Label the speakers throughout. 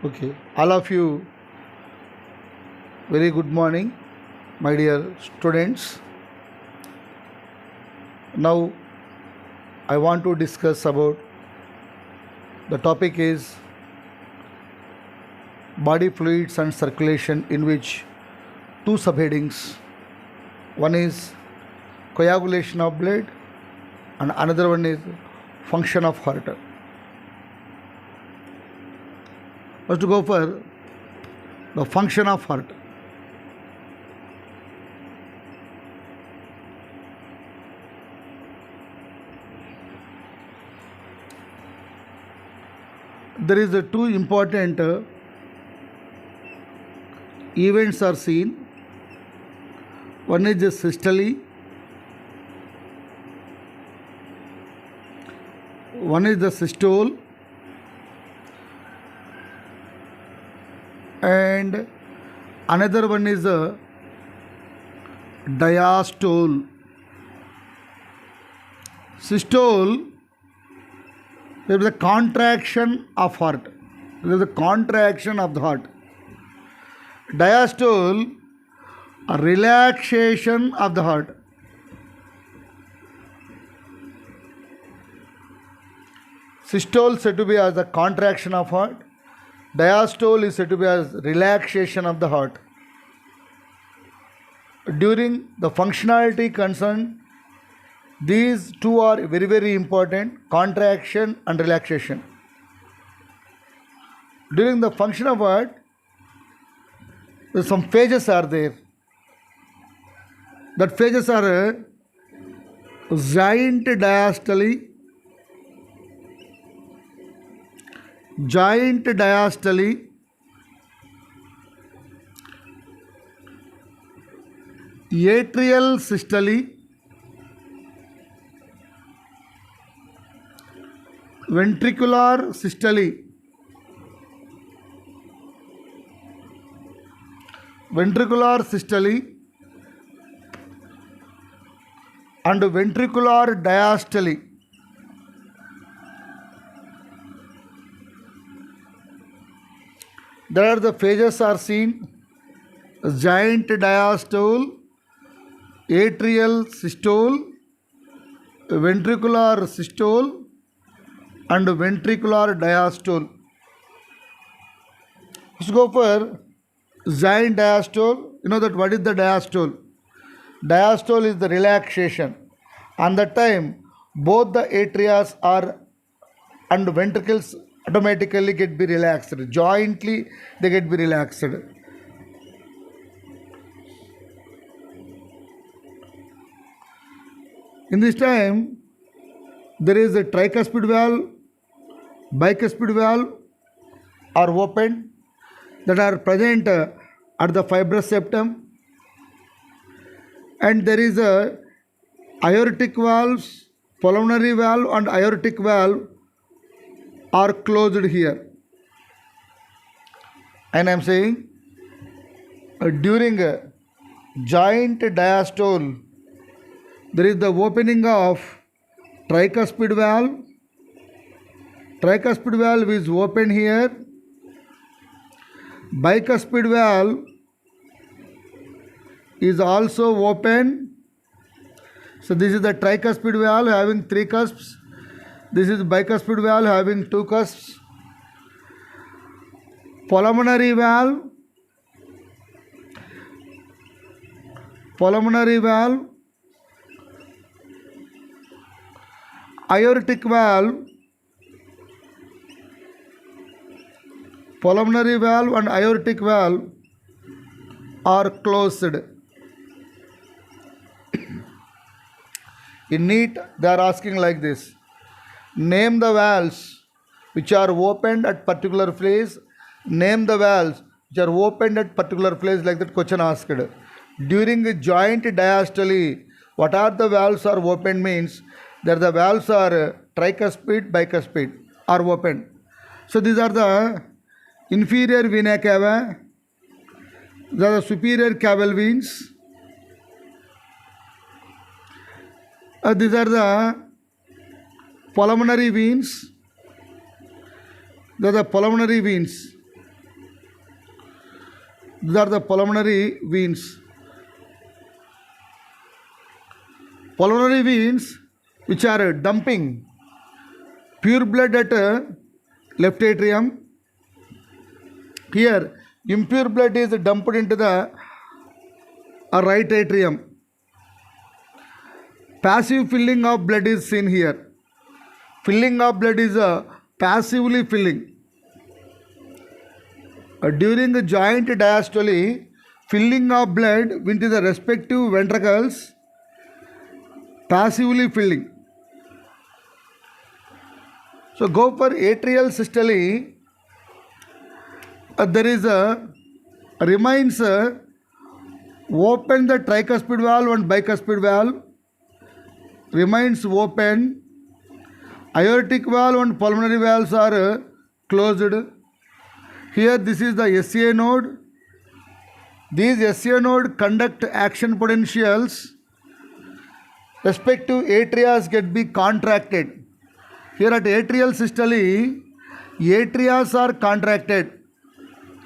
Speaker 1: Okay, all of you, very good morning, my dear students. Now, I want to discuss about the topic is body fluids and circulation, in which two subheadings. One is coagulation of blood, and another one is function of heart. First, to go for the function of heart. There is two important events are seen. One is the systole, one is the systole, and another one is the diastole. Systole, there is a contraction of heart. There is a contraction of the heart. Diastole, a relaxation of the heart. Systole said to be as the contraction of heart. Diastole is said to be as relaxation of the heart. During the functionality concerned, these two are very, very important: contraction and relaxation. During the function of heart, some phases are there. That phases are giant diastole, atrial systole, ventricular systole, and ventricular diastole. There the phases are seen: giant diastole, atrial systole, ventricular systole, and ventricular diastole. Let's go for giant diastole. You know that what is the diastole? Diastole is the relaxation. And that time, both the atrias are and ventricles automatically get be relaxed. Jointly, they get be relaxed. In this time, there is a tricuspid valve, bicuspid valve are opened, that are present at the fibrous septum, and there is a aortic valves, pulmonary valve and aortic valve are closed here. And I am saying during a giant diastole, there is the opening of tricuspid valve. Tricuspid valve is open here. Bicuspid valve is also open. So this is the tricuspid valve having three cusps. This is bicuspid valve having two cusps. Pulmonary valve, aortic valve, pulmonary valve and aortic valve are closed. In Neet, they are asking like this: name the valves which are opened at particular place. Name the valves which are opened at particular place, like that question asked. During the joint diastole, what are the valves are opened means that the valves are tricuspid, bicuspid are opened. So these are the inferior vena cava, these are the superior caval veins. These are the pulmonary veins. They are the pulmonary veins. These are the pulmonary veins. Pulmonary veins which are dumping pure blood at left atrium. Here, impure blood is dumped into the right atrium. Passive filling of blood is seen here. Filling of blood is passively filling. During the joint diastole, filling of blood into the respective ventricles, passively filling. So go for atrial systole. There is remains open the tricuspid valve and bicuspid valve, remains open. Aortic valve and pulmonary valves are closed. Here this is the SA node. These SA node conduct action potentials. Respective atrias get be contracted. Here at atrial systole, atrias are contracted.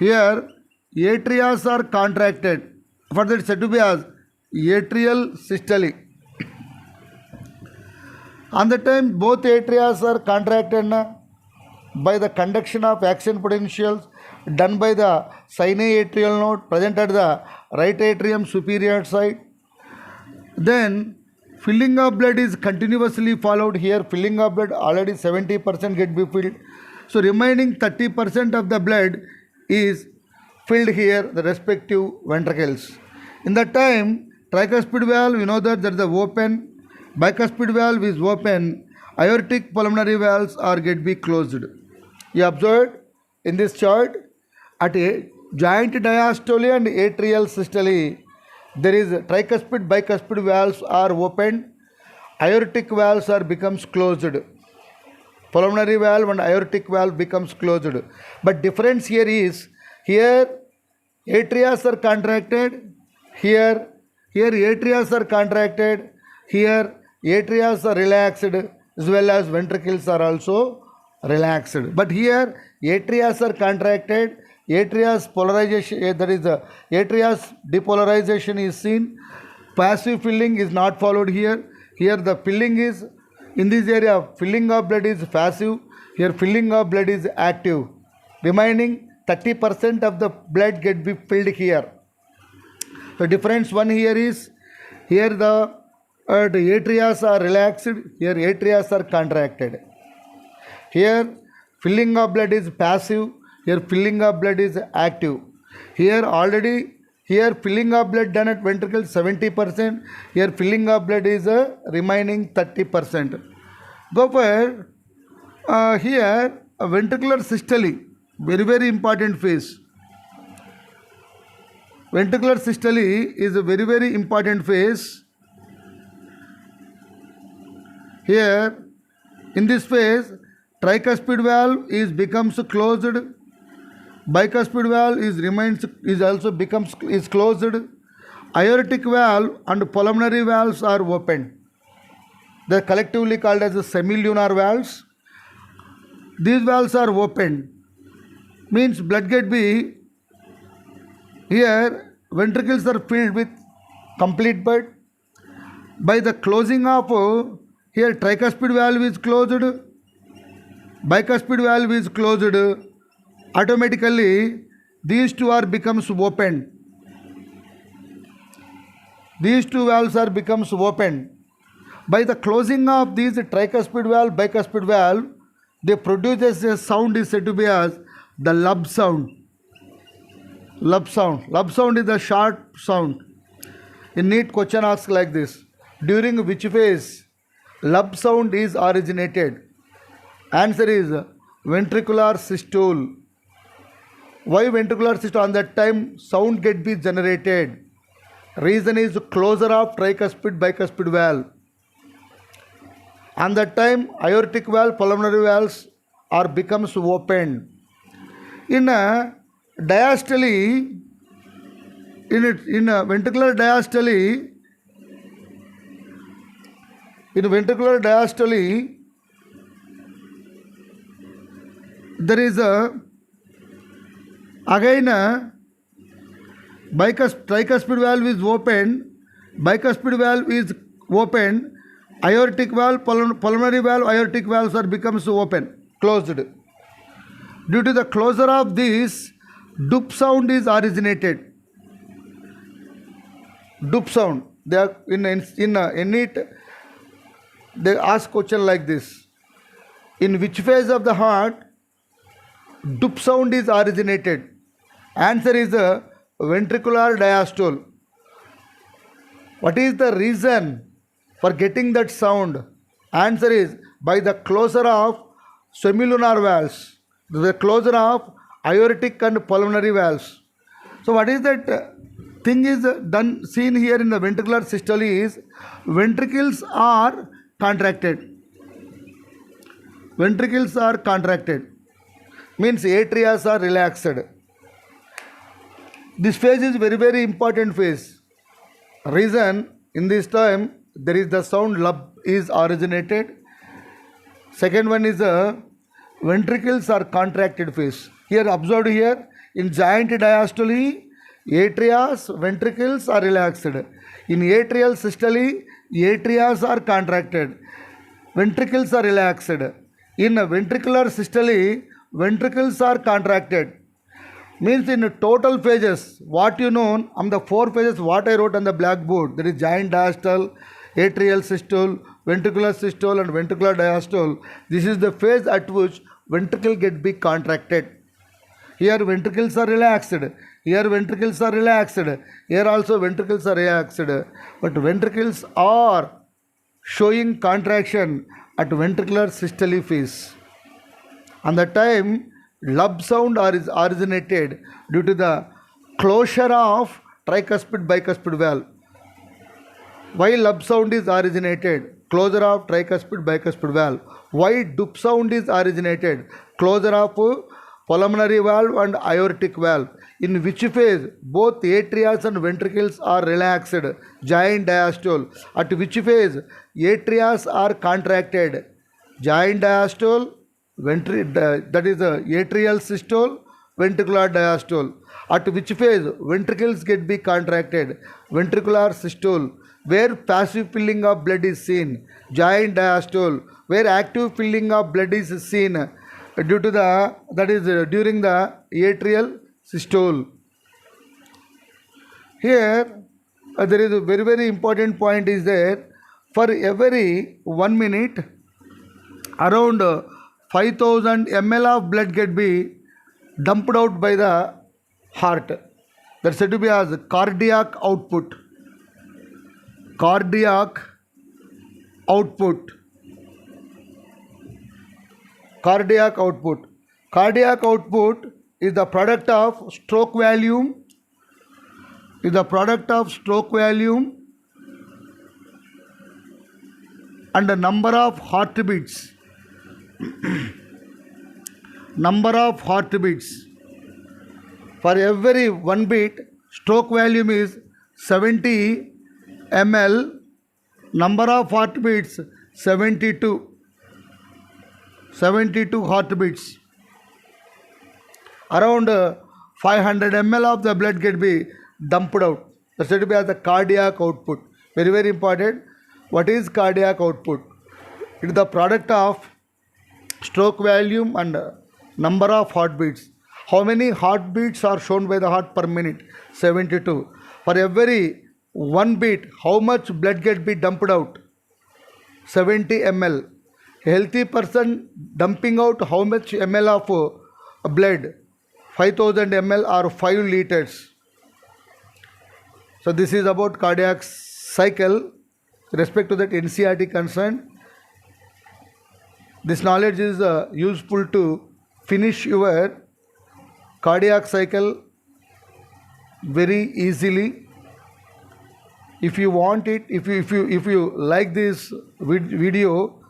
Speaker 1: Here atrias are contracted. For that said to be as atrial systole. On the time both atrias are contracted by the conduction of action potentials done by the sinoatrial node present at the right atrium superior side. Then filling of blood is continuously followed. Here filling of blood already 70% get be filled. So remaining 30% of the blood is filled here, the respective ventricles. In that time, tricuspid valve, you know that there is a open, bicuspid valve is open, aortic pulmonary valves are get be closed. You observed in this chart at a joint diastole and atrial systole, there is tricuspid, bicuspid valves are opened, aortic valves are becomes closed. Pulmonary valve and aortic valve becomes closed. But difference here is, here atrias are contracted, here atrias are contracted, here atrias are relaxed, as well as ventricles are also relaxed. But here atrias are contracted, atrias polarization, that is the atrias depolarization is seen. Passive filling is not followed here. Here the filling is, in this area filling of blood is passive, here filling of blood is active. Remaining 30% of the blood get be filled here. The difference one here is, here the atrias are relaxed, here atrias are contracted. Here filling of blood is passive, here filling of blood is active. Here already, here filling of blood done at ventricle 70%, here filling of blood is remaining 30%. Go for here a ventricular systole, very important phase. Ventricular systole is a very important phase. Here in this phase, tricuspid valve is becomes closed, bicuspid valve is closed, aortic valve and pulmonary valves are opened. They are collectively called as the semilunar valves. These valves are opened, means blood get be, here ventricles are filled with complete blood. By the closing of, here tricuspid valve is closed, bicuspid valve is closed, automatically these two are becomes open. These two valves are becomes open. By the closing of these tricuspid valve, bicuspid valve, they produces a sound is said to be as the lub sound. Lub sound. Lub sound is a short sound. In Neet question asks like this: during which phase lub sound is originated? Answer is ventricular systole. Why ventricular systole? On that time sound get be generated. Reason is closure of tricuspid bicuspid valve. On that time aortic valve, pulmonary valves are becomes open. In a diastole, in a ventricular diastole, there is a again Tricuspid valve is opened. Bicuspid valve is opened. Aortic valve, pulmonary valve, aortic valves are becomes open, closed. Due to the closure of this, dup sound is originated. Dup sound. They are in Neet. They ask question like this: in which phase of the heart dup sound is originated? Answer is a ventricular diastole. What is the reason for getting that sound? Answer is by the closure of semilunar valves, the closure of aortic and pulmonary valves. So what is that thing is done seen here in the ventricular systole is ventricles are contracted. Ventricles are contracted. Means atria are relaxed. This phase is very, very important phase. Reason in this time there is the sound lub is originated. Second one is the ventricles are contracted phase. Here observed here in giant diastole, atrias, ventricles are relaxed. In atrial systole, atrias are contracted. Ventricles are relaxed. In ventricular systole, ventricles are contracted. Means in total phases, what you know, on the 4 phases, what I wrote on the blackboard, there is giant diastole, atrial systole, ventricular systole and ventricular diastole. This is the phase at which ventricle get be contracted. Here ventricles are relaxed. Here ventricles are relaxed. Here also ventricles are relaxed. But ventricles are showing contraction at ventricular systole phase. And the time lub sound is originated due to the closure of tricuspid bicuspid valve. Why lub sound is originated? Closure of tricuspid bicuspid valve. Why dup sound is originated? Closure of pulmonary valve and aortic valve. In which phase both atrias and ventricles are relaxed, giant diastole. At which phase atrias are contracted, giant diastole, that is the atrial systole, ventricular diastole. At which phase ventricles get be contracted, ventricular systole. Where passive filling of blood is seen, giant diastole. Where active filling of blood is seen, due to the, that is during the atrial systole. Here there is a very, very important point is there. For every 1 minute around 5000 ml of blood get be dumped out by the heart. That is said to be as cardiac output. Cardiac output. Cardiac output. Cardiac output is the product of stroke volume. Is the product of stroke volume and the number of heartbeats. Number of heartbeats. For every 1 beat, stroke volume is 70 ml. Number of heartbeats 72. 72 heartbeats. Around 500 ml of the blood get be dumped out. That's said to be as the cardiac output. Very, very important. What is cardiac output? It is the product of stroke volume and number of heartbeats. How many heartbeats are shown by the heart per minute? 72. For every 1 beat, how much blood get be dumped out? 70 ml. A healthy person dumping out how much ml of blood? 5000 ml or 5 liters. So this is about cardiac cycle. With respect to that NCERT concern, this knowledge is useful to finish your cardiac cycle very easily. If you want it, if you like this video,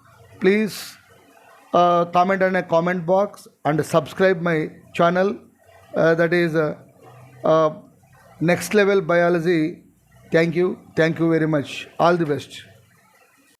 Speaker 1: please comment on a comment box and subscribe my channel. That is Next Level Biology. Thank you very much. All the best.